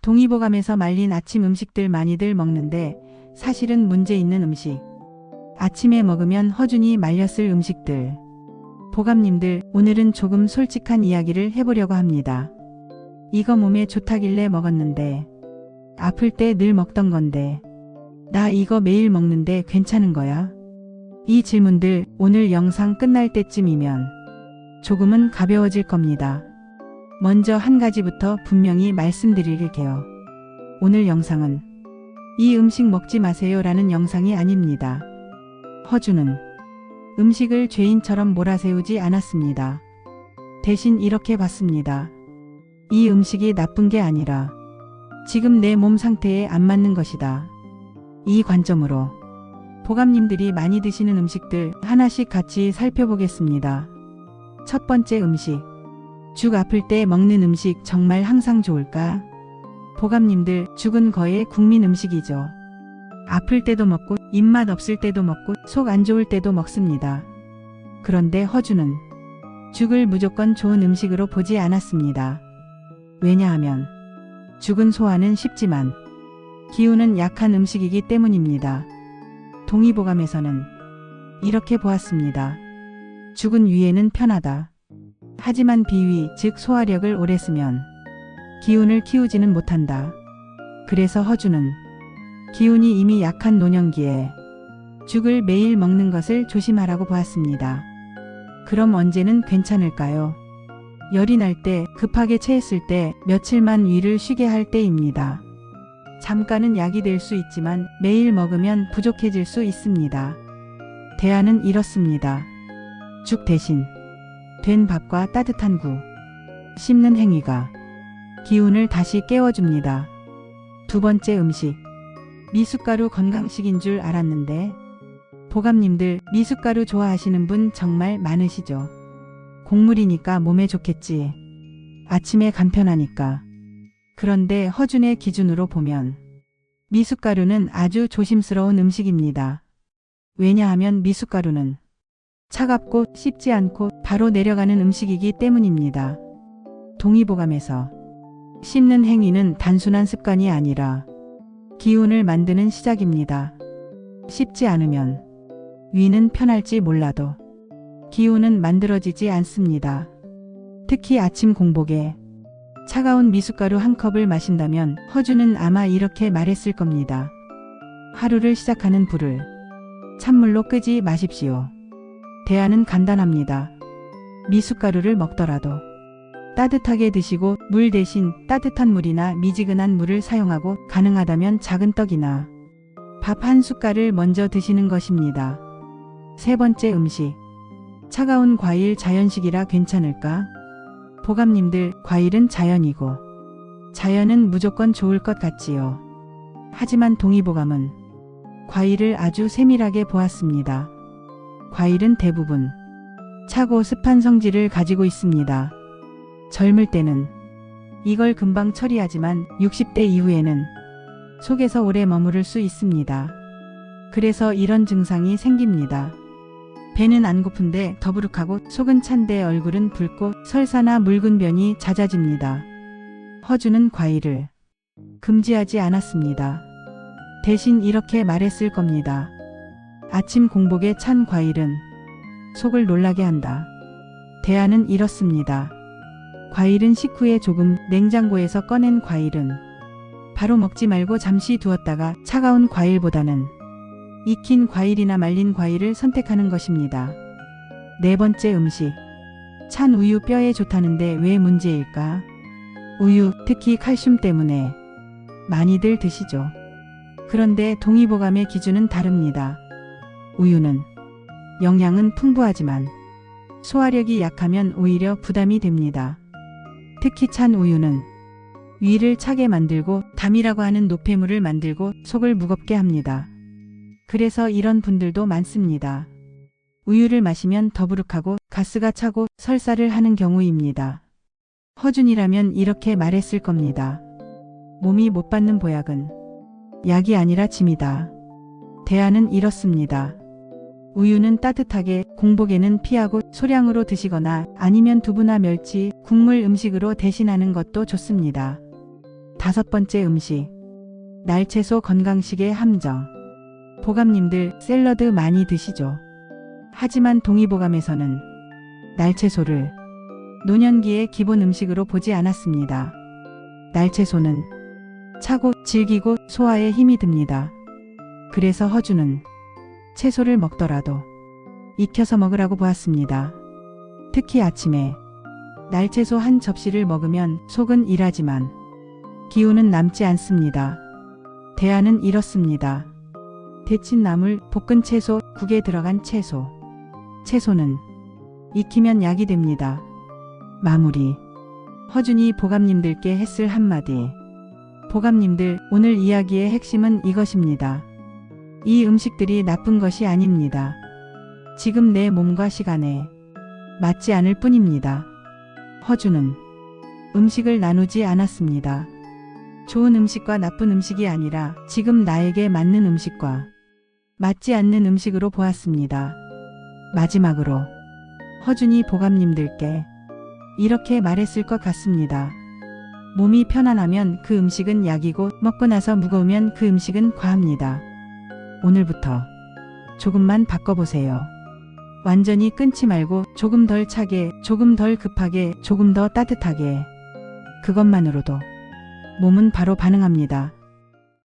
동의보감에서 말린 아침 음식들 많이들 먹는데 사실은 문제 있는 음식. 아침에 먹으면 허준이 말렸을 음식들. 보감님들, 오늘은 조금 솔직한 이야기를 해보려고 합니다. 이거 몸에 좋다길래 먹었는데, 아플 때 늘 먹던 건데, 나 이거 매일 먹는데 괜찮은 거야? 이 질문들 오늘 영상 끝날 때쯤이면 조금은 가벼워질 겁니다. 먼저 한 가지부터 분명히 말씀드릴게요. 오늘 영상은 이 음식 먹지 마세요 라는 영상이 아닙니다. 허준은 음식을 죄인처럼 몰아세우지 않았습니다. 대신 이렇게 봤습니다. 이 음식이 나쁜 게 아니라 지금 내 몸 상태에 안 맞는 것이다. 이 관점으로 보감님들이 많이 드시는 음식들 하나씩 같이 살펴보겠습니다. 첫 번째 음식. 죽 아플 때 먹는 음식 정말 항상 좋을까? 보감님들, 죽은 거의 국민 음식이죠. 아플 때도 먹고 입맛 없을 때도 먹고 속 안 좋을 때도 먹습니다. 그런데 허준은 죽을 무조건 좋은 음식으로 보지 않았습니다. 왜냐하면 죽은 소화는 쉽지만 기운은 약한 음식이기 때문입니다. 동의보감에서는 이렇게 보았습니다. 죽은 위에는 편하다. 하지만 비위, 즉 소화력을 오래 쓰면 기운을 키우지는 못한다. 그래서 허준은 기운이 이미 약한 노년기에 죽을 매일 먹는 것을 조심하라고 보았습니다. 그럼 언제는 괜찮을까요? 열이 날 때, 급하게 체했을 때, 며칠만 위를 쉬게 할 때입니다. 잠깐은 약이 될 수 있지만 매일 먹으면 부족해질 수 있습니다. 대안은 이렇습니다. 죽 대신 된 밥과 따뜻한 국, 씹는 행위가 기운을 다시 깨워줍니다. 두 번째 음식. 미숫가루 건강식인 줄 알았는데 보감님들, 미숫가루 좋아하시는 분 정말 많으시죠? 곡물이니까 몸에 좋겠지. 아침에 간편하니까. 그런데 허준의 기준으로 보면 미숫가루는 아주 조심스러운 음식입니다. 왜냐하면 미숫가루는 차갑고 씹지 않고 바로 내려가는 음식이기 때문입니다. 동의보감에서 씹는 행위는 단순한 습관이 아니라 기운을 만드는 시작입니다. 씹지 않으면 위는 편할지 몰라도 기운은 만들어지지 않습니다. 특히 아침 공복에 차가운 미숫가루 한 컵을 마신다면 허준은 아마 이렇게 말했을 겁니다. 하루를 시작하는 불을 찬물로 끄지 마십시오. 대안은 간단합니다. 미숫가루를 먹더라도 따뜻하게 드시고 물 대신 따뜻한 물이나 미지근한 물을 사용하고 가능하다면 작은 떡이나 밥 한 숟갈을 먼저 드시는 것입니다. 세 번째 음식. 차가운 과일 자연식이라 괜찮을까? 보감님들, 과일은 자연이고 자연은 무조건 좋을 것 같지요. 하지만 동의보감은 과일을 아주 세밀하게 보았습니다. 과일은 대부분 차고 습한 성질을 가지고 있습니다. 젊을 때는 이걸 금방 처리하지만 60대 이후에는 속에서 오래 머무를 수 있습니다. 그래서 이런 증상이 생깁니다. 배는 안 고픈데 더부룩하고 속은 찬데 얼굴은 붉고 설사나 묽은 변이 잦아집니다. 허준은 과일을 금지하지 않았습니다. 대신 이렇게 말했을 겁니다. 아침 공복에 찬 과일은 속을 놀라게 한다. 대안은 이렇습니다. 과일은 식후에 조금 냉장고에서 꺼낸 과일은 바로 먹지 말고 잠시 두었다가 차가운 과일보다는 익힌 과일이나 말린 과일을 선택하는 것입니다. 네 번째 음식. 찬 우유 뼈에 좋다는데 왜 문제일까? 우유, 특히 칼슘 때문에 많이들 드시죠. 그런데 동의보감의 기준은 다릅니다. 우유는 영양은 풍부하지만 소화력이 약하면 오히려 부담이 됩니다. 특히 찬 우유는 위를 차게 만들고 담이라고 하는 노폐물을 만들고 속을 무겁게 합니다. 그래서 이런 분들도 많습니다. 우유를 마시면 더부룩하고 가스가 차고 설사를 하는 경우입니다. 허준이라면 이렇게 말했을 겁니다. 몸이 못 받는 보약은 약이 아니라 짐이다. 대안은 이렇습니다. 우유는 따뜻하게, 공복에는 피하고 소량으로 드시거나 아니면 두부나 멸치, 국물 음식으로 대신하는 것도 좋습니다. 5번째 음식. 날채소 건강식의 함정. 보감님들 샐러드 많이 드시죠? 하지만 동의보감에서는 날채소를 노년기의 기본 음식으로 보지 않았습니다. 날채소는 차고 질기고 소화에 힘이 듭니다. 그래서 허주는 채소를 먹더라도 익혀서 먹으라고 보았습니다. 특히 아침에 날채소 한 접시를 먹으면 속은 일하지만 기운은 남지 않습니다. 대안은 이렇습니다. 데친 나물, 볶은 채소, 국에 들어간 채소. 채소는 익히면 약이 됩니다. 마무리. 허준이 보감님들께 했을 한마디. 보감님들, 오늘 이야기의 핵심은 이것입니다. 이 음식들이 나쁜 것이 아닙니다. 지금 내 몸과 시간에 맞지 않을 뿐입니다. 허준은 음식을 나누지 않았습니다. 좋은 음식과 나쁜 음식이 아니라 지금 나에게 맞는 음식과 맞지 않는 음식으로 보았습니다. 마지막으로 허준이 보감님들께 이렇게 말했을 것 같습니다. 몸이 편안하면 그 음식은 약이고 먹고 나서 무거우면 그 음식은 과합니다. 오늘부터 조금만 바꿔보세요. 완전히 끊지 말고 조금 덜 차게, 조금 덜 급하게, 조금 더 따뜻하게. 그것만으로도 몸은 바로 반응합니다.